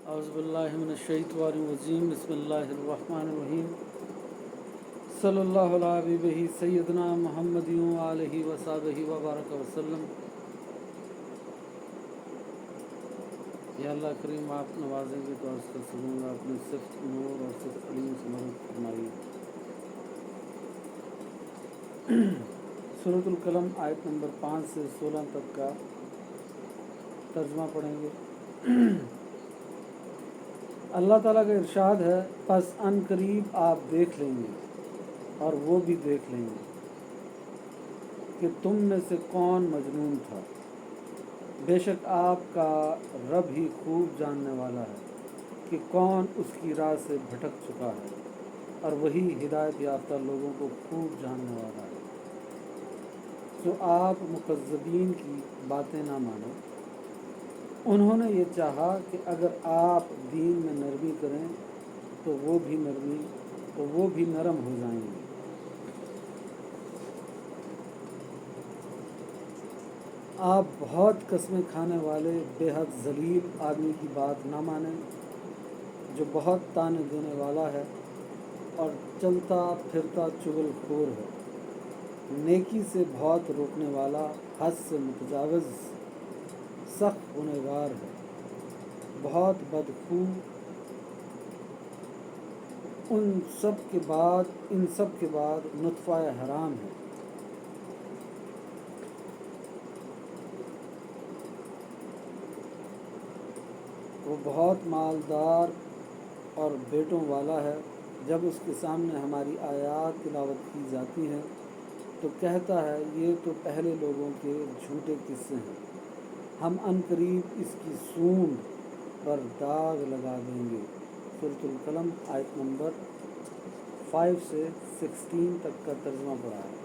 اعوذ باللہ من الشیطان الرجیم بسم اللہ الرحمن الرحیم صلی اللہ علیہ حبیبہ سیدنا محمد علیہ وصحبہ وبارک وسلم۔ یا اللہ کریم آپ نوازیں گے تو عرض کر سکوں گا اپنے صفت نور اور صفت علیم سے مدد فرمائیے۔ سورۃ القلم آیت نمبر 5 سے 16 تک کا ترجمہ پڑھیں گے۔ اللہ تعالیٰ کا ارشاد ہے، پس ان قریب آپ دیکھ لیں گے اور وہ بھی دیکھ لیں گے کہ تم میں سے کون مجنون تھا۔ بے شک آپ کا رب ہی خوب جاننے والا ہے کہ کون اس کی راہ سے بھٹک چکا ہے، اور وہی ہدایت یافتہ لوگوں کو خوب جاننے والا ہے۔ تو آپ مکذبین کی باتیں نہ مانو۔ انہوں نے یہ چاہا کہ اگر آپ دین میں نرمی کریں تو وہ بھی نرم ہو جائیں گے۔ آپ بہت قسمیں کھانے والے بے حد ذلیل آدمی کی بات نہ مانیں جو بہت طعنے دینے والا ہے اور چلتا پھرتا چغل خور ہے، نیکی سے بہت روکنے والا، حد سے متجاوز، سخت گنہگار ہے، بہت بدخو۔ ان سب کے بعد نطفہ حرام ہے۔ وہ بہت مالدار اور بیٹوں والا ہے۔ جب اس کے سامنے ہماری آیات تلاوت کی جاتی ہیں تو کہتا ہے، یہ تو پہلے لوگوں کے جھوٹے قصے ہیں، ہم ان قریب اس کی سونڈ پر داغ لگا دیں گے۔ سورۃ القلم آیت نمبر 5 سے 16 تک کا ترجمہ پڑھا ہے۔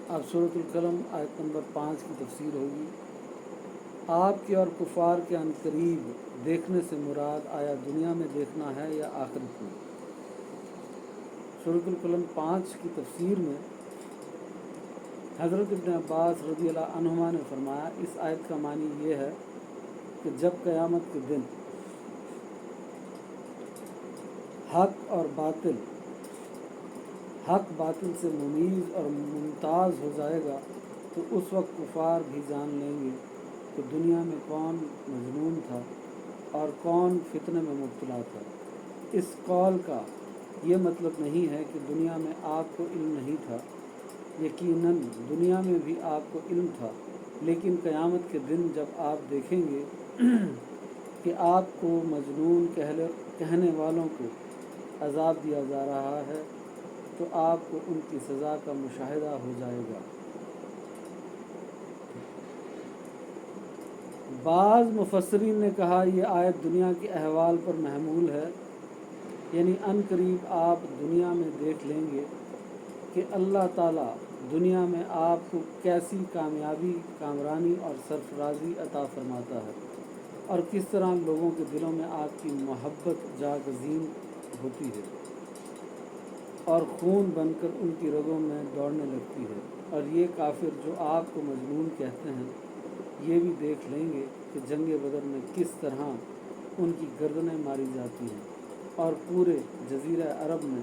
اب سورۃ القلم آیت نمبر 5 کی تفسیر ہوگی۔ آپ کے اور کفار کے عن قریب دیکھنے سے مراد آیا دنیا میں دیکھنا ہے یا آخرت میں؟ سورۃ القلم 5 کی تفسیر میں حضرت ابن عباس رضی اللہ عنہما نے فرمایا، اس آیت کا معنی یہ ہے کہ جب قیامت کے دن حق باطل سے ممیز اور ممتاز ہو جائے گا تو اس وقت کفار بھی جان لیں گے کہ دنیا میں کون مجنون تھا اور کون فتنے میں مبتلا تھا۔ اس قول کا یہ مطلب نہیں ہے کہ دنیا میں آپ کو علم نہیں تھا، یقیناً دنیا میں بھی آپ کو علم تھا، لیکن قیامت کے دن جب آپ دیکھیں گے کہ آپ کو مجنون کہنے والوں کو عذاب دیا جا رہا ہے تو آپ کو ان کی سزا کا مشاہدہ ہو جائے گا۔ بعض مفسرین نے کہا یہ آیت دنیا کے احوال پر محمول ہے، یعنی ان قریب آپ دنیا میں دیکھ لیں گے کہ اللہ تعالیٰ دنیا میں آپ کو کیسی کامیابی، کامرانی اور سرفرازی عطا فرماتا ہے، اور کس طرح لوگوں کے دلوں میں آپ کی محبت جاگزین ہوتی ہے اور خون بن کر ان کی رگوں میں دوڑنے لگتی ہے۔ اور یہ کافر جو آپ کو مجنون کہتے ہیں یہ بھی دیکھ لیں گے کہ جنگ بدر میں کس طرح ان کی گردنیں ماری جاتی ہیں اور پورے جزیرہ عرب میں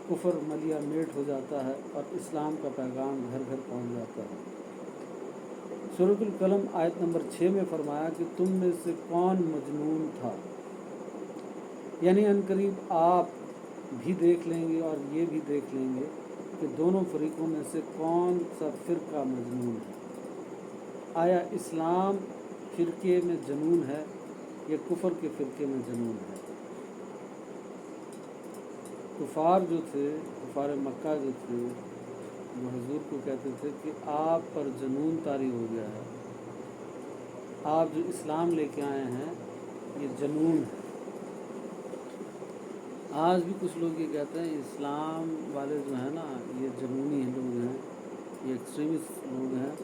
کفر ملیا میٹ ہو جاتا ہے اور اسلام کا پیغام گھر گھر پہنچ جاتا ہے۔ سورۃ القلم آیت نمبر 6 میں فرمایا کہ تم میں سے کون مجنون تھا، یعنی ان قریب آپ بھی دیکھ لیں گے اور یہ بھی دیکھ لیں گے کہ دونوں فریقوں میں سے کون سا فرقہ مجنون ہے۔ آیا اسلام فرقے میں جنون ہے یا کفر کے فرقے میں جنون ہے؟ کفار جو تھے، کفار مکہ جو تھے، وہ حضور کو کہتے تھے کہ آپ پر جنون طاری ہو گیا ہے، آپ جو اسلام لے کے آئے ہیں یہ جنون ہے۔ آج بھی کچھ لوگ یہ کہتے ہیں اسلام والے جو ہیں نا یہ جنونی لوگ ہیں، یہ ایکسٹریمسٹ لوگ ہیں،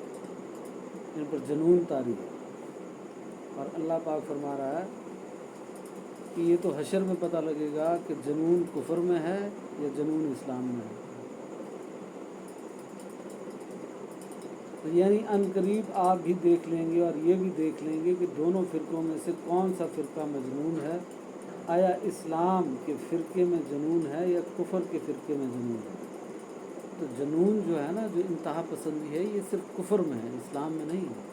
ان پر جنون طاری ہے۔ اور اللہ پاک فرما رہا ہے کہ یہ تو حشر میں پتہ لگے گا کہ جنون کفر میں ہے یا جنون اسلام میں ہے۔ تو یعنی ان قریب آپ بھی دیکھ لیں گے اور یہ بھی دیکھ لیں گے کہ دونوں فرقوں میں سے کون سا فرقہ مجنون ہے. آیا اسلام کے فرقے میں جنون ہے یا کفر کے فرقے میں جنون ہے؟ تو جنون جو ہے نا، جو انتہا پسندی ہے، یہ صرف کفر میں ہے، اسلام میں نہیں ہے.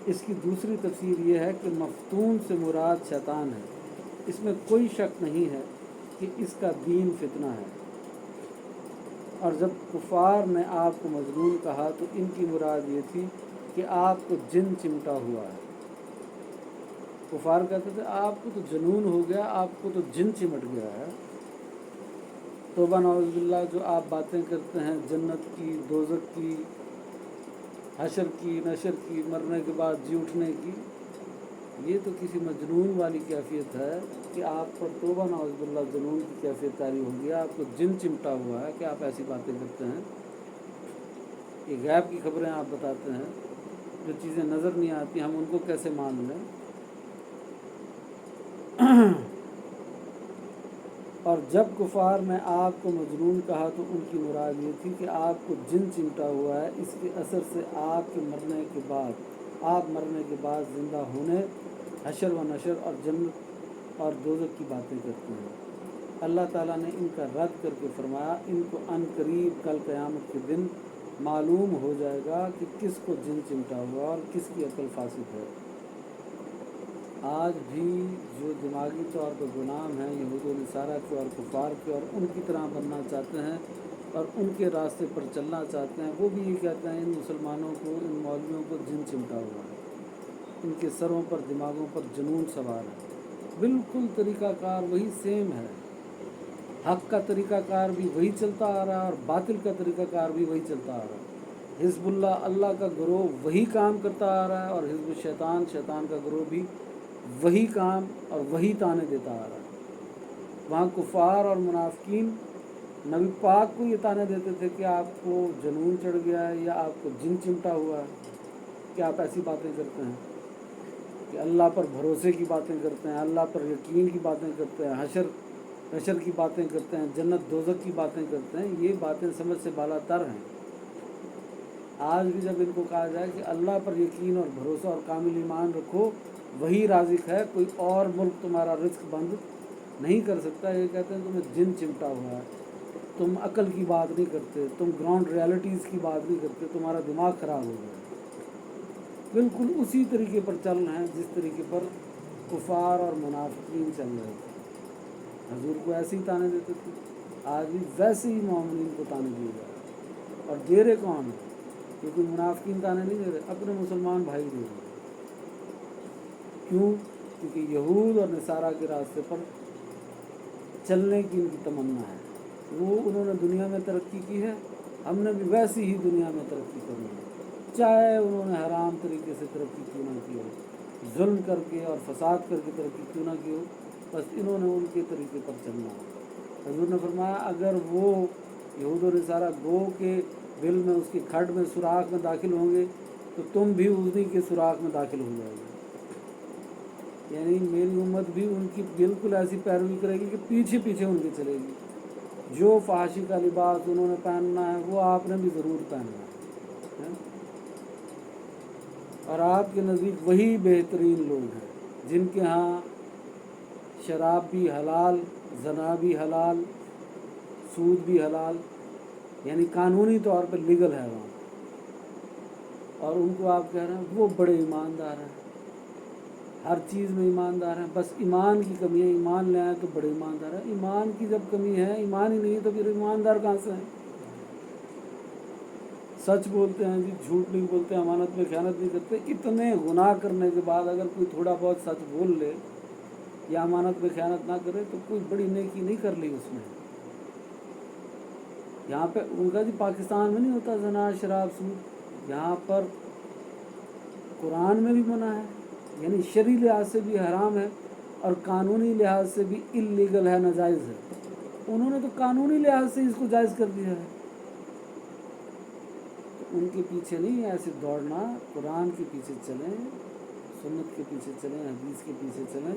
اس کی دوسری تفسیر یہ ہے کہ مفتون سے مراد شیطان ہے. اس میں کوئی شک نہیں ہے کہ اس کا دین فتنہ ہے. اور جب کفار نے آپ کو مجنون کہا تو ان کی مراد یہ تھی کہ آپ کو جن چمٹا ہوا ہے. کفار کہتے تھے آپ کو تو جنون ہو گیا، آپ کو تو جن چمٹ گیا ہے. توبہ نعوذ باللہ. جو آپ باتیں کرتے ہیں جنت کی، دوزخ کی، حشر کی، نشر کی، مرنے کے بعد جی اٹھنے کی، یہ تو کسی مجنون والی کیفیت ہے کہ آپ پر توبہ نعوذ باللہ جنون کی کیفیت طاری ہو گیا. آپ کو جن چمٹا ہوا ہے کہ آپ ایسی باتیں کرتے ہیں. یہ غیب کی خبریں آپ بتاتے ہیں، جو چیزیں نظر نہیں آتی ہم ان کو کیسے مان لیں. اور جب کفار نے آپ کو مجنون کہا تو ان کی مراد یہ تھی کہ آپ کو جن چمٹا ہوا ہے، اس کے اثر سے آپ کے مرنے کے بعد زندہ ہونے، حشر و نشر اور جنت اور دوزخ کی باتیں کرتے ہیں. اللہ تعالیٰ نے ان کا رد کر کے فرمایا ان کو ان قریب کل قیامت کے دن معلوم ہو جائے گا کہ کس کو جن چمٹا ہوا اور کس کی عقل فاسد ہے. آج بھی جو دماغی طور پر غلام ہیں یہود و نصارہ کے اور کفار کے، اور ان کی طرح بننا چاہتے ہیں اور ان کے راستے پر چلنا چاہتے ہیں، وہ بھی یہ کہتے ہیں ان مسلمانوں کو، ان مولویوں کو جن چمٹا ہوا ہے، ان کے سروں پر، دماغوں پر جنون سوار ہے. بالکل طریقہ کار وہی سیم ہے. حق کا طریقہ کار بھی وہی چلتا آ رہا ہے اور باطل کا طریقہ کار بھی وہی چلتا آ رہا ہے. حزب اللہ کا گروہ وہی کام کرتا آ رہا ہے، اور حزب شیطان کا گروہ بھی وہی کام اور وہی تانے دیتا آ رہا ہے. وہاں کفار اور منافقین نبی پاک کو یہ تانے دیتے تھے کہ آپ کو جنون چڑھ گیا ہے یا آپ کو جن چمٹا ہوا ہے کہ آپ ایسی باتیں کرتے ہیں، کہ اللہ پر بھروسے کی باتیں کرتے ہیں، اللہ پر یقین کی باتیں کرتے ہیں، حشر کی باتیں کرتے ہیں، جنت دوزخ کی باتیں کرتے ہیں. یہ باتیں سمجھ سے بالا تر ہیں. آج بھی جب ان کو کہا جائے کہ اللہ پر یقین اور بھروسہ اور کامل ایمان رکھو، وہی رازق ہے، کوئی اور ملک تمہارا رزق بند نہیں کر سکتا، یہ کہتے ہیں تمہیں جن چمٹا ہوا ہے، تم عقل کی بات نہیں کرتے، تم گراؤنڈ ریالٹیز کی بات نہیں کرتے، تمہارا دماغ خراب ہو گیا. بالکل اسی طریقے پر چل رہے ہیں جس طریقے پر کفار اور منافقین چل رہے تھے. حضور کو ایسے ہی تانے دیتے تھے، آج بھی ویسے ہی مومنین کو تانے دیے جا رہے ہیں. اور دے رہے کون ہیں؟ کیونکہ منافقین تانے نہیں دے رہے، اپنے مسلمان بھائی دے رہے ہیں. کیوں؟ کیونکہ یہود اور نصارہ کے راستے پر چلنے کی ان کی تمنا ہے. انہوں نے دنیا میں ترقی کی ہے، ہم نے بھی ویسی ہی دنیا میں ترقی کرنی ہے، چاہے انہوں نے حرام طریقے سے ترقی کیوں نہ کی ہو، ظلم کر کے اور فساد کر کے ترقی کیوں نہ کی ہو، بس انہوں نے ان کے طریقے پر چلنا ہے. حضور نے فرمایا اگر وہ یہود و نصارہ گو کے دل میں، اس کی کھڈ میں، سوراخ میں داخل ہوں گے تو تم بھی اسی کے سوراخ میں داخل ہو جائے گے. یعنی میری امت بھی ان کی بالکل ایسی پیروی کرے گی کہ پیچھے پیچھے ان کے چلے گی. جو فحاشی کا لباس انہوں نے پہننا ہے وہ آپ نے بھی ضرور پہننا ہے. اور آپ کے نزدیک وہی بہترین لوگ ہیں جن کے ہاں شراب بھی حلال، زنا بھی حلال، سود بھی حلال، یعنی قانونی طور پہ لیگل ہے وہاں. اور ان کو آپ کہہ رہے ہیں وہ بڑے ایماندار ہیں، ہر چیز میں ایماندار ہیں، بس ایمان کی کمی ہے، ایمان لے آئیں تو بڑے ایماندار ہیں. ایمان کی جب کمی ہے، ایمان ہی نہیں ہے تو پھر ایماندار کہاں سے ہیں؟ سچ بولتے ہیں جی، جھوٹ نہیں بولتے، امانت میں خیانت نہیں کرتے. اتنے گناہ کرنے کے بعد اگر کوئی تھوڑا بہت سچ بول لے یا امانت میں خیانت نہ کرے تو کوئی بڑی نیکی نہیں کر لی اس نے. یہاں پہ ان کا جی پاکستان میں نہیں ہوتا زنا، شراب، سود، یہاں پر قرآن میں بھی منع ہے، یعنی شرعی لحاظ سے بھی حرام ہے اور قانونی لحاظ سے بھی اللیگل ہے، ناجائز ہے. انہوں نے تو قانونی لحاظ سے اس کو جائز کر دیا ہے. ان کے پیچھے نہیں ایسے دوڑنا، قرآن کے پیچھے چلیں، سنت کے پیچھے چلیں، حدیث کے پیچھے چلیں،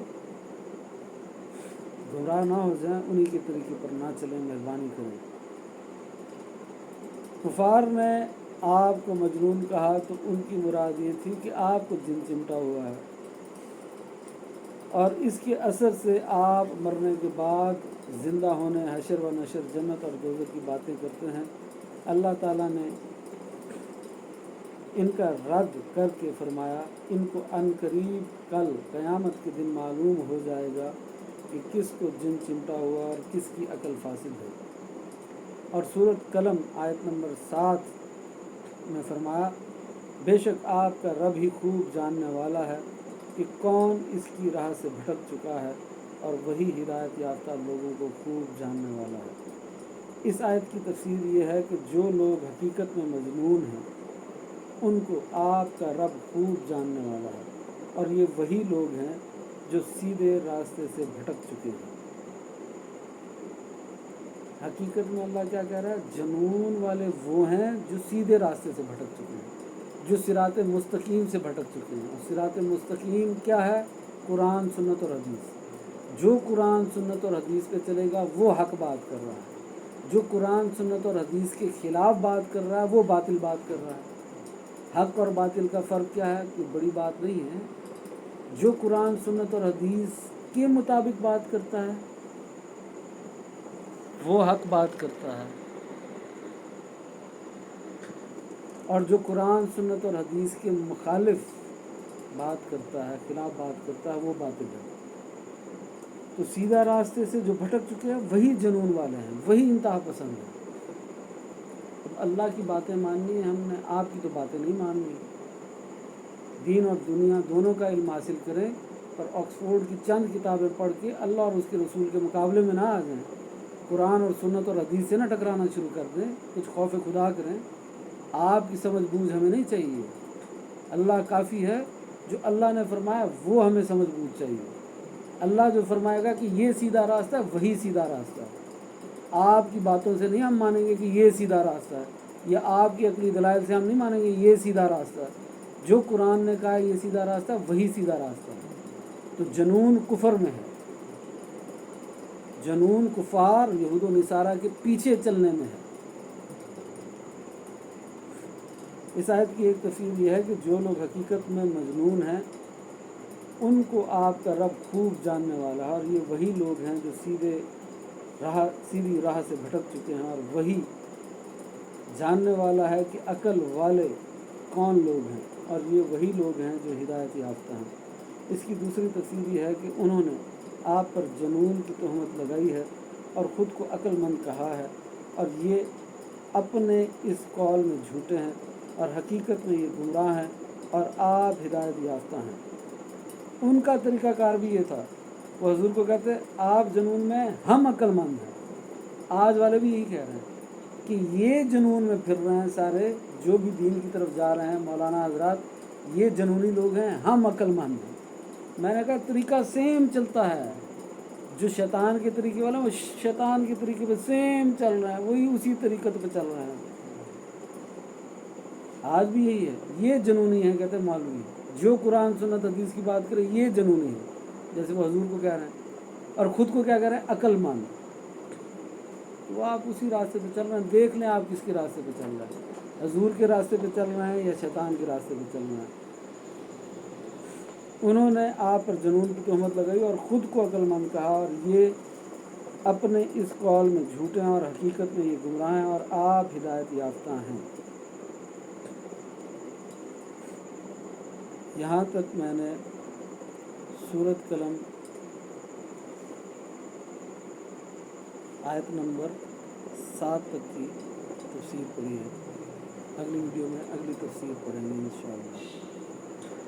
گمراہ نہ ہو جائیں، انہی کے طریقے پر نہ چلیں. مہربانی کریں. کفار نے آپ کو مجنون کہا تو ان کی مراد یہ تھی کہ آپ کو جن چمٹا ہوا ہے، اور اس کے اثر سے آپ مرنے کے بعد زندہ ہونے، حشر و نشر، جنت اور دوزخ کی باتیں کرتے ہیں۔ اللہ تعالیٰ نے ان کا رد کر کے فرمایا ان کو عن قریب کل قیامت کے دن معلوم ہو جائے گا کہ کس کو جن چمٹا ہوا اور کس کی عقل فاسد ہے۔ اور سورۃ قلم آیت نمبر 7 میں فرمایا بے شک آپ کا رب ہی خوب جاننے والا ہے کہ کون اس کی راہ سے بھٹک چکا ہے، اور وہی ہدایت یافتہ لوگوں کو خوب جاننے والا ہے۔ اس آیت کی تفسیر یہ ہے کہ جو لوگ حقیقت میں مجنون ہیں ان کو آپ کا رب خوب جاننے والا ہے، اور یہ وہی لوگ ہیں جو سیدھے راستے سے بھٹک چکے ہیں۔ حقیقت میں اللہ کیا کہہ رہا ہے؟ جنون والے وہ ہیں جو سیدھے راستے سے بھٹک چکے ہیں، جو صراط مستقیم سے بھٹک چکے ہیں۔ اور صراط مستقیم کیا ہے؟ قرآن، سنت اور حدیث۔ جو قرآن، سنت اور حدیث پہ چلے گا وہ حق بات کر رہا ہے، جو قرآن، سنت اور حدیث کے خلاف بات کر رہا ہے وہ باطل بات کر رہا ہے۔ حق اور باطل کا فرق کیا ہے؟ کوئی بڑی بات نہیں ہے۔ جو قرآن، سنت اور حدیث کے مطابق بات کرتا ہے وہ حق بات کرتا ہے، اور جو قرآن، سنت اور حدیث کے مخالف بات کرتا ہے، خلاف بات کرتا ہے، وہ باطل ہے۔ تو سیدھا راستے سے جو بھٹک چکے ہیں وہی جنون والے ہیں، وہی انتہا پسند ہیں۔ اب اللہ کی باتیں ماننی ہے ہم نے، آپ کی تو باتیں نہیں ماننی۔ دین اور دنیا دونوں کا علم حاصل کریں، اور آکسفورڈ کی چند کتابیں پڑھ کے اللہ اور اس کے رسول کے مقابلے میں نہ آ جائیں، قرآن اور سنت اور حدیث سے نہ ٹکرانا شروع کر دیں، کچھ خوف خدا کریں۔ آپ کی سمجھ بوجھ ہمیں نہیں چاہیے، اللہ کافی ہے۔ جو اللہ نے فرمایا وہ ہمیں سمجھ بوجھ چاہیے۔ اللہ جو فرمائے گا کہ یہ سیدھا راستہ ہے وہی سیدھا راستہ ہے۔ آپ کی باتوں سے نہیں ہم مانیں گے کہ یہ سیدھا راستہ ہے، یا آپ کی عقلی دلائل سے ہم نہیں مانیں گے یہ سیدھا راستہ ہے۔ جو قرآن نے کہا ہے یہ سیدھا راستہ ہے وہی سیدھا راستہ ہے۔ تو جنون کفر میں ہے، جنون کفار یہود و نصارہ کے پیچھے چلنے میں ہے۔ اس آیت کی ایک تفسیر یہ ہے کہ جو لوگ حقیقت میں مجنون ہیں ان کو آپ کا رب خوب جاننے والا ہے، اور یہ وہی لوگ ہیں جو سیدھی راہ سے بھٹک چکے ہیں، اور وہی جاننے والا ہے کہ عقل والے کون لوگ ہیں، اور یہ وہی لوگ ہیں جو ہدایت یافتہ ہیں۔ اس کی دوسری تفسیر یہ ہے کہ انہوں نے آپ پر جنون کی تہمت لگائی ہے اور خود کو عقل مند کہا ہے، اور یہ اپنے اس قول میں جھوٹے ہیں، اور حقیقت میں یہ گمراہ ہیں، اور آپ ہدایت یافتہ ہیں۔ ان کا طریقہ کار بھی یہ تھا، وہ حضور کو کہتے آپ جنون میں، ہم عقل مند ہیں۔ آج والے بھی یہی کہہ رہے ہیں کہ یہ جنون میں پھر رہے ہیں سارے، جو بھی دین کی طرف جا رہے ہیں مولانا حضرات یہ جنونی لوگ ہیں، ہم عقل مند ہیں۔ میں نے کہا طریقہ سیم چلتا ہے، جو شیطان کے طریقے والا وہ شیطان کے طریقے پہ سیم چل رہے ہیں، وہی اسی طریقت پہ چل رہے ہیں۔ آج بھی یہی ہے، یہ جنونی ہے کہتے ہیں مولوی، جو قرآن سنت حدیث کی بات کرے یہ جنونی ہے، جیسے وہ حضور کو کہہ رہے ہیں، اور خود کو کیا کہہ رہے ہیں؟ عقل مند۔ وہ آپ اسی راستے پہ چل رہے ہیں، دیکھ لیں آپ کس کے راستے پہ چل رہے ہیں، حضور کے راستے پہ چل رہے ہیں یا شیطان کے راستے پہ چل رہے ہیں۔ انہوں نے آپ پر جنون کی تہمت لگائی اور خود کو عقل مند کہا، اور یہ اپنے اس قول میں جھوٹے ہیں، اور حقیقت میں یہ گمراہ ہیں، اور آپ ہدایت یافتہ ہیں۔ یہاں تک میں نے سورۃ قلم آیت نمبر 7 تک کی تفسیر پڑھی ہے۔ اگلی ویڈیو میں اگلی تفسیر پڑھیں گے انشاءاللہ۔